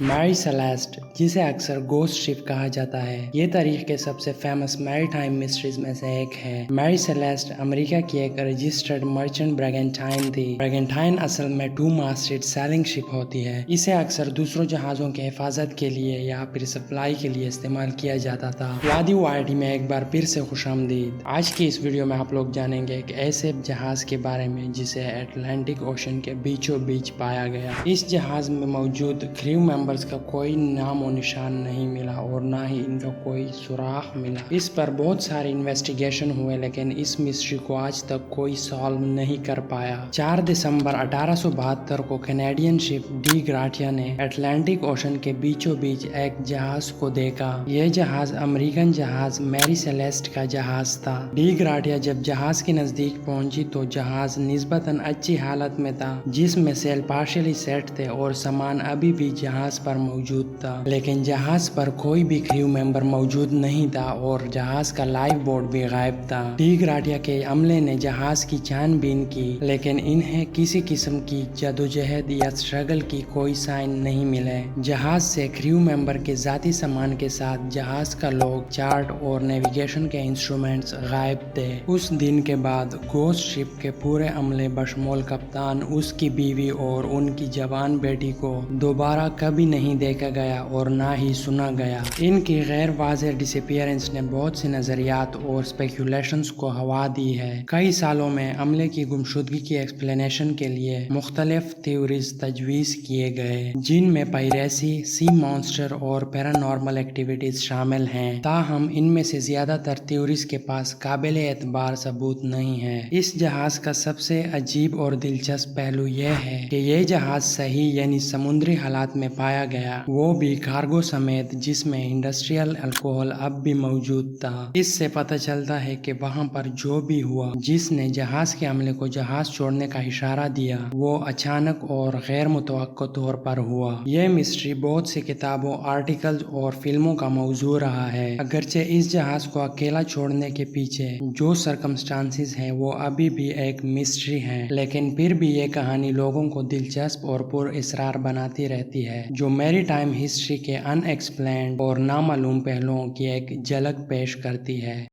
Mary Celeste, जिसे अक्सर ghost ship कहा जाता है, ये तारीख के सबसे फेमस मैरीटाइम मिस्ट्रीज में से एक है। मैरी सेलेस्ट अमेरिका की एक रजिस्टर्ड मर्चेंट ब्रैगेंटाइन थी। ब्रैगेंटाइन असल में 2-masted सैलिंग शिप होती है। इसे अक्सर दूसरों जहाजों के हिफाजत के लिए या फिर सप्लाई के लिए इस्तेमाल किया जाता था। वादी वार्डी में एक बार फिर से खुशामदीद। आज की इस वीडियो में आप लोग जानेंगे एक ऐसे जहाज के बारे में जिसे अटलांटिक ओशन के बीचों बीच पाया गया। इस जहाज में मौजूद क्रू मेंबर्स का कोई नाम और निशान नहीं मिला और ना ही इनका कोई सुराग मिला। इस पर बहुत सारे इन्वेस्टिगेशन हुए, लेकिन इस मिस्ट्री को आज तक कोई सॉल्व नहीं कर पाया। 4 दिसंबर 1872 को कैनेडियन शिप डी ग्राटिया ने अटलांटिक ओशन के बीचों बीच एक जहाज को देखा। यह जहाज अमेरिकन जहाज मैरी सेलेस्ट का जहाज था। डी ग्राटिया जब जहाज के नजदीक पहुंची तो जहाज निस्बतन अच्छी हालत में था, जिसमें सेल पार्शियली सेट थे और सामान अभी भी जहाज पर मौजूद था, लेकिन जहाज पर कोई भी क्रू मेंबर मौजूद नहीं था और जहाज का लाइफ बोट भी गायब था। डी ग्राटिया के अमले ने जहाज की छानबीन की, लेकिन इन्हें किसी किस्म की जदोजहद या स्ट्रगल की कोई साइन नहीं मिले। जहाज से क्रू मेंबर के जाती सामान के साथ जहाज का लॉग, चार्ट और नेविगेशन के इंस्ट्रूमेंट्स गायब थे। उस दिन के बाद गोस्ट शिप के पूरे अमले बशमोल कप्तान, उसकी बीवी और उनकी जवान बेटी को दोबारा कभी नहीं देखा गया और ना ही सुना गया। इनकी गैर वाज़ेह डिसअपीयरेंस ने बहुत से नजरियात और स्पेकुलेशंस को हवा दी है। कई सालों में अमले की गुमशुदगी की एक्सप्लेनेशन के लिए मुख्तलिफ थ्योरीज तजवीज़ किए गए, जिनमें पायरेसी, सी मॉन्स्टर और पैरानॉर्मल एक्टिविटीज शामिल हैं। ताहम इनमें से ज्यादातर थ्योरीज के पास काबिल एतबार सबूत नहीं है। इस जहाज का सबसे अजीब और दिलचस्प पहलू यह है कि यह जहाज सही यानी समुद्री हालात में पाया गया, वो भी कार्गो समेत, जिसमें इंडस्ट्रियल अल्कोहल अब भी मौजूद था। इससे पता चलता है कि वहाँ पर जो भी हुआ, जिसने जहाज के अमले को जहाज छोड़ने का इशारा दिया, वो अचानक और गैर मुतवक्को तौर पर हुआ। यह मिस्ट्री बहुत सी किताबों, आर्टिकल्स और फिल्मों का मौजू रहा है। अगरचे इस जहाज को अकेला छोड़ने के पीछे जो सर्कमस्टांसिस हैं वो अभी भी एक मिस्ट्री है, लेकिन फिर भी ये कहानी लोगों को दिलचस्प और पुरअसरार बनाती रहती है, जो मैरीटाइम हिस्ट्री के अनएक्सप्लेन्ड और नामालूम पहलुओं की एक झलक पेश करती है।